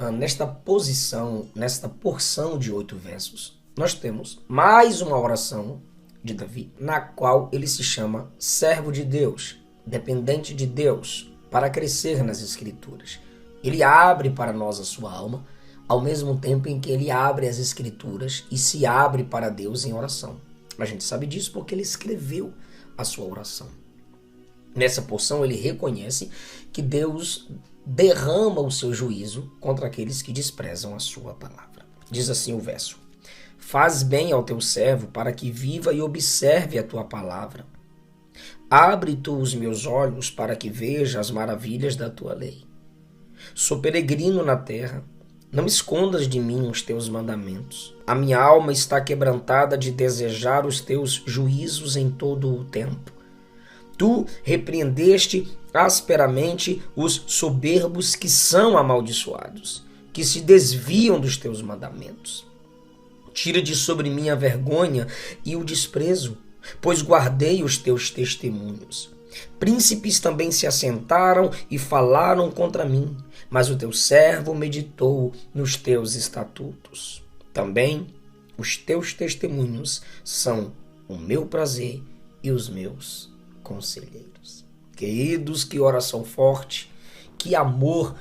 Nesta posição, nesta porção de 8 versos, nós temos mais uma oração de Davi, na qual ele se chama servo de Deus, dependente de Deus, para crescer nas Escrituras. Ele abre para nós a sua alma, ao mesmo tempo em que ele abre as Escrituras e se abre para Deus em oração. A gente sabe disso porque ele escreveu a sua oração. Nessa porção ele reconhece que Deus derrama o seu juízo contra aqueles que desprezam a sua palavra. Diz assim o verso: faz bem ao teu servo para que viva e observe a tua palavra. Abre tu os meus olhos para que veja as maravilhas da tua lei. Sou peregrino na terra, não escondas de mim os teus mandamentos. A minha alma está quebrantada de desejar os teus juízos em todo o tempo. Tu repreendeste asperamente os soberbos que são amaldiçoados, que se desviam dos teus mandamentos. Tira de sobre mim a vergonha e o desprezo, pois guardei os teus testemunhos. Príncipes também se assentaram e falaram contra mim, mas o teu servo meditou nos teus estatutos. Também os teus testemunhos são o meu prazer e os meus conselheiros. Queridos, que oração forte, que amor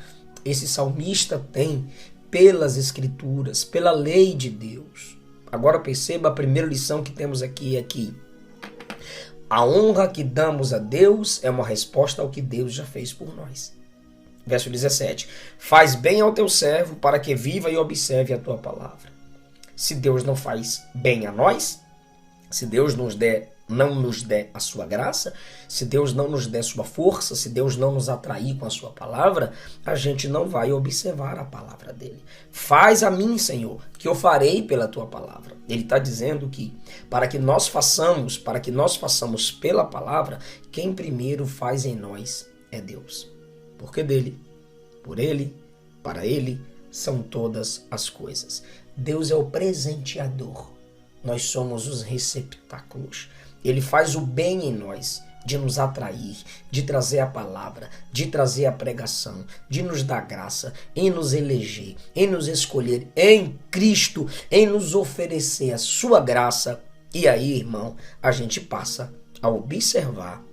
esse salmista tem pelas Escrituras, pela lei de Deus. Agora perceba a primeira lição que temos aqui é que a honra que damos a Deus é uma resposta ao que Deus já fez por nós. Verso 17. Faz bem ao teu servo para que viva e observe a tua palavra. Se Deus não faz bem a nós, se Deus não nos der a sua graça, se Deus não nos der sua força, se Deus não nos atrair com a sua palavra, a gente não vai observar a palavra dele. Faz a mim, Senhor, que eu farei pela tua palavra. Ele está dizendo que para que nós façamos pela palavra, quem primeiro faz em nós é Deus. Porque dele, por ele, para ele são todas as coisas. Deus é o presenteador. Nós somos os receptáculos. Ele faz o bem em nós, de nos atrair, de trazer a palavra, de trazer a pregação, de nos dar graça, em nos eleger, em nos escolher em Cristo, em nos oferecer a sua graça. E aí, irmão, a gente passa a observar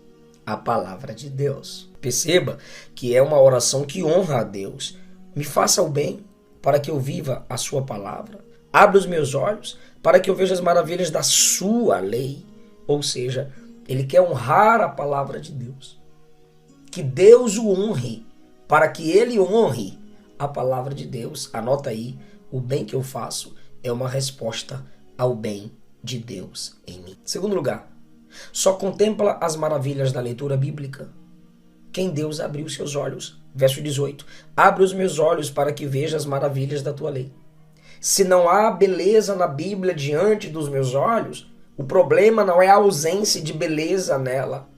a palavra de Deus. Perceba que é uma oração que honra a Deus. Me faça o bem para que eu viva a sua palavra. Abra os meus olhos para que eu veja as maravilhas da sua lei. Ou seja, ele quer honrar a palavra de Deus. Que Deus o honre, para que ele honre a palavra de Deus. Anota aí, o bem que eu faço é uma resposta ao bem de Deus em mim. Segundo lugar, só contempla as maravilhas da leitura bíblica quem Deus abriu seus olhos. Verso 18. Abre os meus olhos para que veja as maravilhas da tua lei. Se não há beleza na Bíblia diante dos meus olhos, o problema não é a ausência de beleza nela,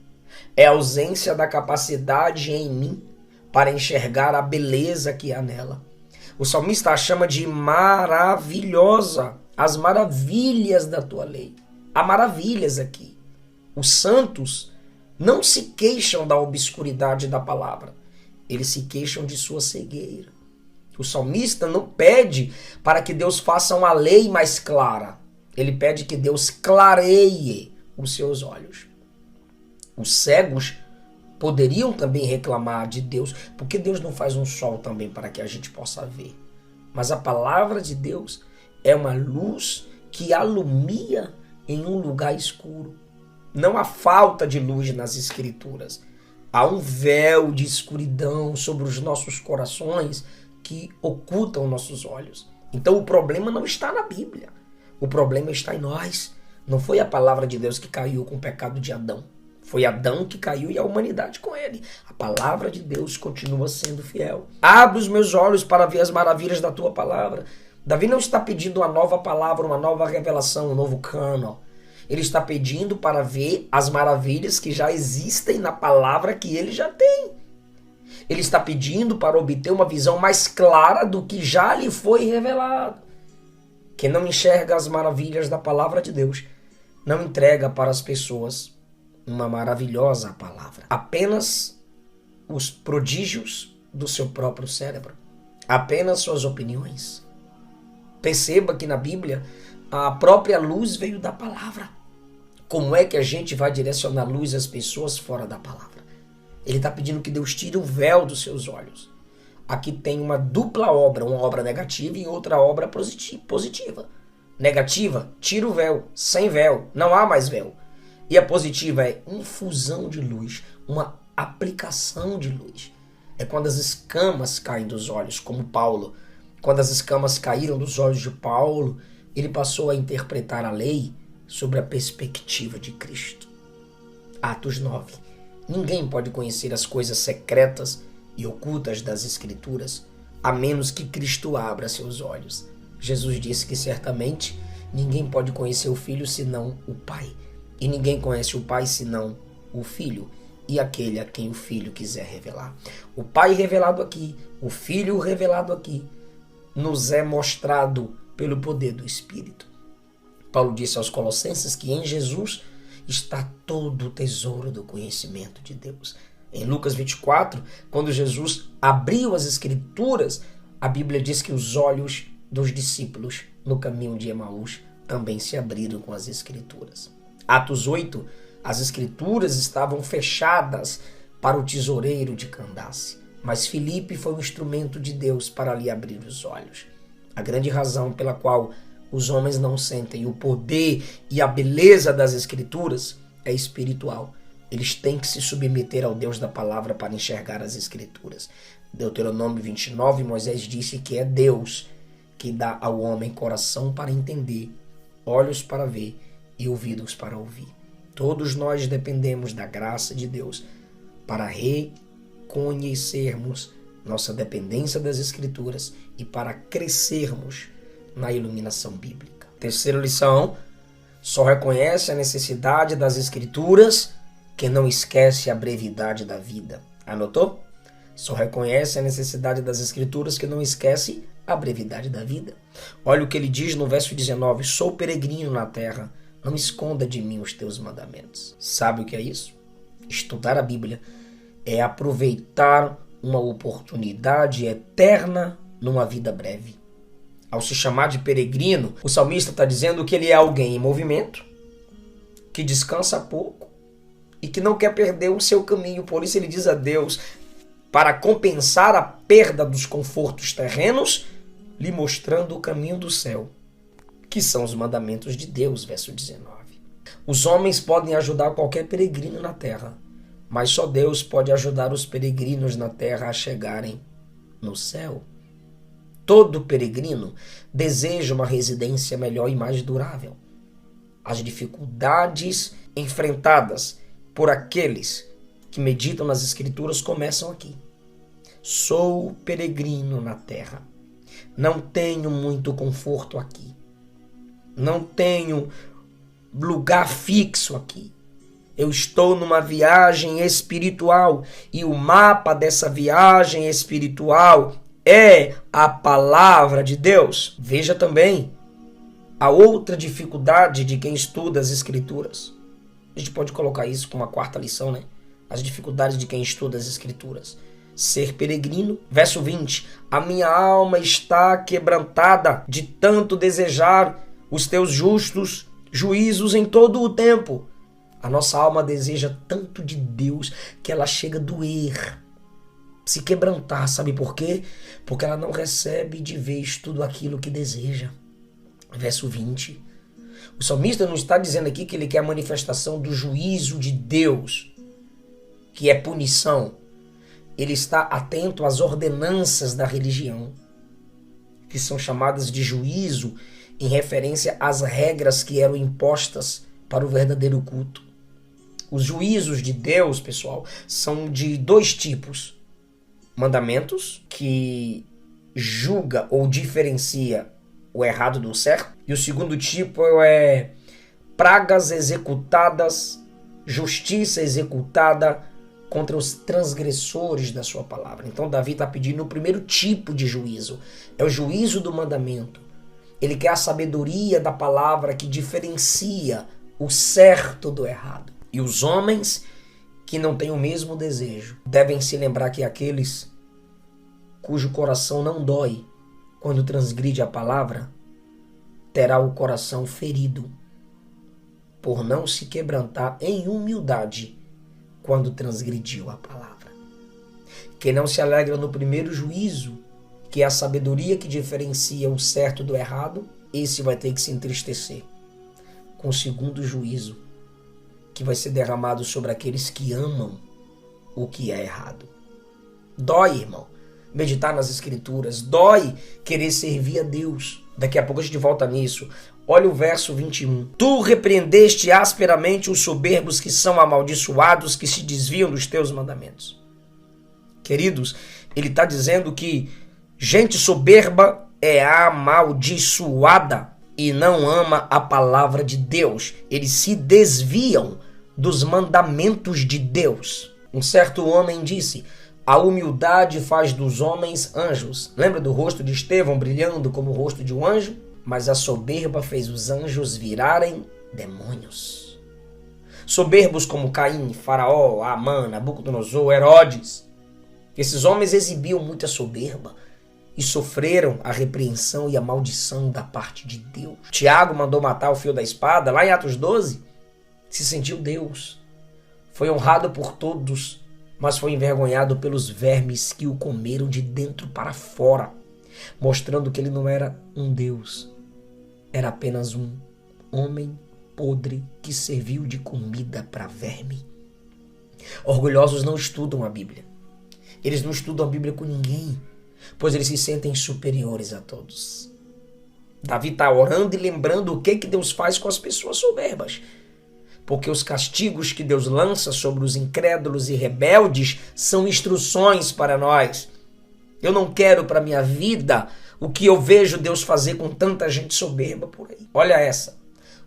é a ausência da capacidade em mim para enxergar a beleza que há nela. O salmista a chama de maravilhosa, as maravilhas da tua lei. Há maravilhas aqui. Os santos não se queixam da obscuridade da palavra, eles se queixam de sua cegueira. O salmista não pede para que Deus faça uma lei mais clara. Ele pede que Deus clareie os seus olhos. Os cegos poderiam também reclamar de Deus, porque Deus não faz um sol também para que a gente possa ver. Mas a palavra de Deus é uma luz que alumia em um lugar escuro. Não há falta de luz nas Escrituras. Há um véu de escuridão sobre os nossos corações que ocultam nossos olhos. Então o problema não está na Bíblia. O problema está em nós. Não foi a palavra de Deus que caiu com o pecado de Adão. Foi Adão que caiu e a humanidade com ele. A palavra de Deus continua sendo fiel. Abre os meus olhos para ver as maravilhas da tua palavra. Davi não está pedindo uma nova palavra, uma nova revelação, um novo cânon. Ele está pedindo para ver as maravilhas que já existem na palavra que ele já tem. Ele está pedindo para obter uma visão mais clara do que já lhe foi revelado. Quem não enxerga as maravilhas da palavra de Deus, não entrega para as pessoas uma maravilhosa palavra. Apenas os prodígios do seu próprio cérebro. apenas suas opiniões. Perceba que na Bíblia a própria luz veio da palavra. Como é que a gente vai direcionar luz às pessoas fora da palavra? Ele está pedindo que Deus tire o véu dos seus olhos. Aqui tem uma dupla obra, uma obra negativa e outra obra positiva. Negativa, tira o véu, sem véu, não há mais véu. E a positiva é infusão de luz, uma aplicação de luz. É quando as escamas caem dos olhos, como Paulo. Quando as escamas caíram dos olhos de Paulo, ele passou a interpretar a lei sobre a perspectiva de Cristo. Atos 9. Ninguém pode conhecer as coisas secretas e ocultas das Escrituras, a menos que Cristo abra seus olhos. Jesus disse que certamente ninguém pode conhecer o Filho senão o Pai. E ninguém conhece o Pai senão o Filho e aquele a quem o Filho quiser revelar. O Pai revelado aqui, o Filho revelado aqui, nos é mostrado pelo poder do Espírito. Paulo disse aos Colossenses que em Jesus está todo o tesouro do conhecimento de Deus. Em Lucas 24, quando Jesus abriu as Escrituras, a Bíblia diz que os olhos dos discípulos no caminho de Emaús também se abriram com as Escrituras. Atos 8, as Escrituras estavam fechadas para o tesoureiro de Candace, mas Filipe foi um instrumento de Deus para lhe abrir os olhos. A grande razão pela qual os homens não sentem o poder e a beleza das Escrituras é espiritual. Eles têm que se submeter ao Deus da palavra para enxergar as Escrituras. Deuteronômio 29, Moisés disse que é Deus que dá ao homem coração para entender, olhos para ver e ouvidos para ouvir. Todos nós dependemos da graça de Deus para reconhecermos nossa dependência das Escrituras e para crescermos na iluminação bíblica. Terceira lição: só reconhece a necessidade das Escrituras quem não esquece a brevidade da vida. Anotou? Só reconhece a necessidade das Escrituras quem não esquece a brevidade da vida. Olha o que ele diz no verso 19: sou peregrino na terra, não esconda de mim os teus mandamentos. Sabe o que é isso? Estudar a Bíblia é aproveitar uma oportunidade eterna numa vida breve. Ao se chamar de peregrino, o salmista está dizendo que ele é alguém em movimento, que descansa pouco e que não quer perder o seu caminho. Por isso ele diz a Deus, para compensar a perda dos confortos terrenos, lhe mostrando o caminho do céu, que são os mandamentos de Deus, verso 19. Os homens podem ajudar qualquer peregrino na terra, mas só Deus pode ajudar os peregrinos na terra a chegarem no céu. Todo peregrino deseja uma residência melhor e mais durável. As dificuldades enfrentadas por aqueles que meditam nas Escrituras começam aqui. Sou peregrino na terra. Não tenho muito conforto aqui. Não tenho lugar fixo aqui. Eu estou numa viagem espiritual e o mapa dessa viagem espiritual é a palavra de Deus. Veja também a outra dificuldade de quem estuda as Escrituras. A gente pode colocar isso como uma quarta lição, né? As dificuldades de quem estuda as Escrituras. Ser peregrino. Verso 20. A minha alma está quebrantada de tanto desejar os teus justos juízos em todo o tempo. A nossa alma deseja tanto de Deus que ela chega a doer, se quebrantar. Sabe por quê? Porque ela não recebe de vez tudo aquilo que deseja. Verso 20. O salmista não está dizendo aqui que ele quer a manifestação do juízo de Deus, que é punição. Ele está atento às ordenanças da religião, que são chamadas de juízo em referência às regras que eram impostas para o verdadeiro culto. Os juízos de Deus, pessoal, são de dois tipos. Mandamentos, que julga ou diferencia o errado do certo. E o segundo tipo é pragas executadas, justiça executada contra os transgressores da sua palavra. Então Davi está pedindo o primeiro tipo de juízo. É o juízo do mandamento. Ele quer a sabedoria da palavra que diferencia o certo do errado. E os homens que não têm o mesmo desejo devem se lembrar que aqueles cujo coração não dói quando transgride a palavra, terá o coração ferido, por não se quebrantar em humildade quando transgrediu a palavra. Quem não se alegra no primeiro juízo, que é a sabedoria que diferencia o certo do errado, esse vai ter que se entristecer com o segundo juízo, que vai ser derramado sobre aqueles que amam o que é errado. Dói, irmão, meditar nas Escrituras. Dói querer servir a Deus. Daqui a pouco a gente volta nisso. Olha o verso 21. Tu repreendeste asperamente os soberbos que são amaldiçoados, que se desviam dos teus mandamentos. Queridos, ele está dizendo que gente soberba é amaldiçoada e não ama a palavra de Deus. Eles se desviam dos mandamentos de Deus. Um certo homem disse: a humildade faz dos homens anjos. Lembra do rosto de Estevão brilhando como o rosto de um anjo? Mas a soberba fez os anjos virarem demônios. Soberbos como Caim, Faraó, Amã, Nabucodonosor, Herodes. Esses homens exibiam muita soberba e sofreram a repreensão e a maldição da parte de Deus. Tiago mandou matar o fio da espada, lá em Atos 12, se sentiu Deus. Foi honrado por todos, mas foi envergonhado pelos vermes que o comeram de dentro para fora, mostrando que ele não era um Deus, era apenas um homem podre que serviu de comida para verme. Orgulhosos não estudam a Bíblia. Eles não estudam a Bíblia com ninguém, pois eles se sentem superiores a todos. Davi está orando e lembrando o que Deus faz com as pessoas soberbas. Porque os castigos que Deus lança sobre os incrédulos e rebeldes são instruções para nós. Eu não quero para minha vida o que eu vejo Deus fazer com tanta gente soberba por aí. Olha essa.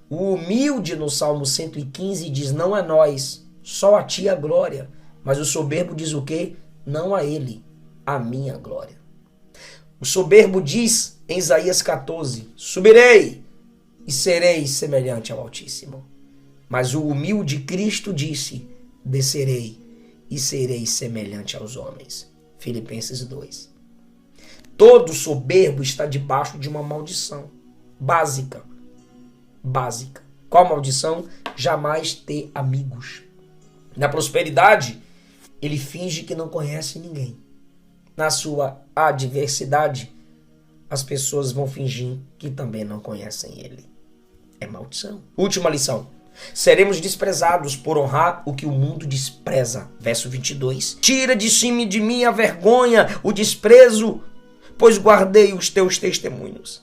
O humilde no Salmo 115 diz: não a nós, só a ti a glória. Mas o soberbo diz o quê? Não a ele, a minha glória. O soberbo diz em Isaías 14: subirei e serei semelhante ao Altíssimo. Mas o humilde Cristo disse: descerei e serei semelhante aos homens. Filipenses 2. Todo soberbo está debaixo de uma maldição básica. Básica. Qual maldição? Jamais ter amigos. Na prosperidade, ele finge que não conhece ninguém. Na sua adversidade, as pessoas vão fingir que também não conhecem ele. É maldição. Última lição. Seremos desprezados por honrar o que o mundo despreza. Verso 22. Tira de cima de mim a vergonha, o desprezo, pois guardei os teus testemunhos.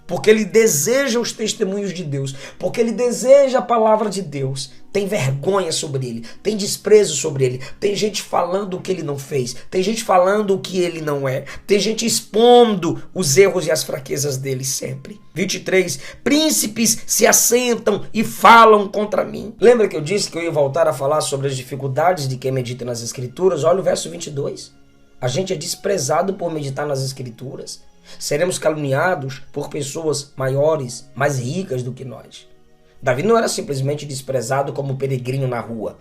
Porque ele deseja os testemunhos de Deus, porque ele deseja a palavra de Deus. Tem vergonha sobre ele, tem desprezo sobre ele, tem gente falando o que ele não fez, tem gente falando o que ele não é, tem gente expondo os erros e as fraquezas dele sempre. 23. Príncipes se assentam e falam contra mim. Lembra que eu disse que eu ia voltar a falar sobre as dificuldades de quem medita nas Escrituras? Olha o verso 22. A gente é desprezado por meditar nas Escrituras. Seremos caluniados por pessoas maiores, mais ricas do que nós. Davi não era simplesmente desprezado como peregrino na rua,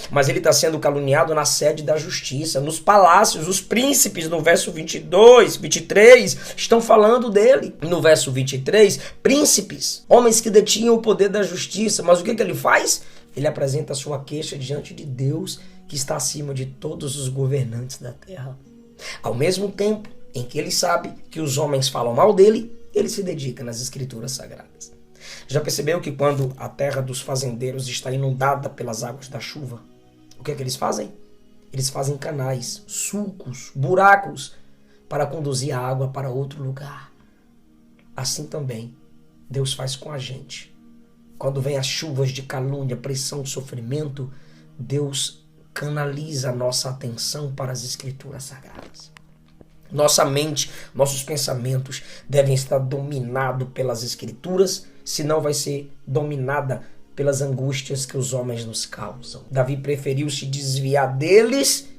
mas ele está sendo caluniado na sede da justiça, nos palácios. Os príncipes, no verso 22, 23, estão falando dele. No verso 23, príncipes, homens que detinham o poder da justiça. Mas o que ele faz? Ele apresenta a sua queixa diante de Deus, que está acima de todos os governantes da terra. Ao mesmo tempo em que ele sabe que os homens falam mal dele, ele se dedica nas Escrituras Sagradas. Já percebeu que quando a terra dos fazendeiros está inundada pelas águas da chuva, o que eles fazem? Eles fazem canais, sulcos, buracos para conduzir a água para outro lugar. Assim também Deus faz com a gente. Quando vem as chuvas de calúnia, pressão, sofrimento, Deus canaliza a nossa atenção para as Escrituras Sagradas. Nossa mente, nossos pensamentos devem estar dominados pelas Escrituras, senão vai ser dominada pelas angústias que os homens nos causam. Davi preferiu se desviar deles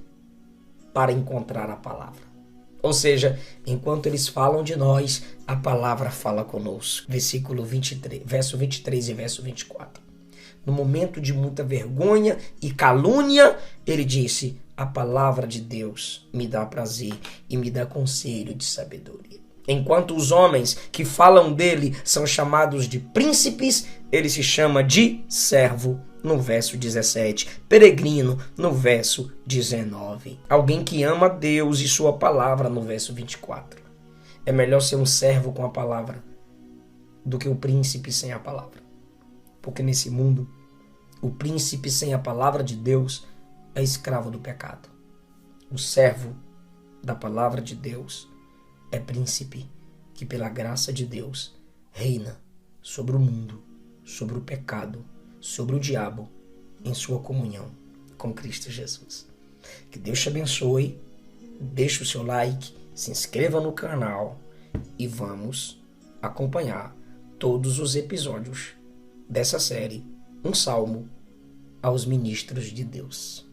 para encontrar a palavra. Ou seja, enquanto eles falam de nós, a palavra fala conosco. Versículo 23, verso 23 e verso 24. No momento de muita vergonha e calúnia, ele disse: a palavra de Deus me dá prazer e me dá conselho de sabedoria. Enquanto os homens que falam dele são chamados de príncipes, ele se chama de servo, no verso 17, peregrino, no verso 19. Alguém que ama Deus e sua palavra, no verso 24. É melhor ser um servo com a palavra do que o príncipe sem a palavra. Porque nesse mundo, o príncipe sem a palavra de Deus é escravo do pecado. O servo da palavra de Deus é príncipe que, pela graça de Deus, reina sobre o mundo, sobre o pecado, sobre o diabo, em sua comunhão com Cristo Jesus. Que Deus te abençoe, deixe o seu like, se inscreva no canal e vamos acompanhar todos os episódios dessa série, Um Salmo aos Ministros de Deus.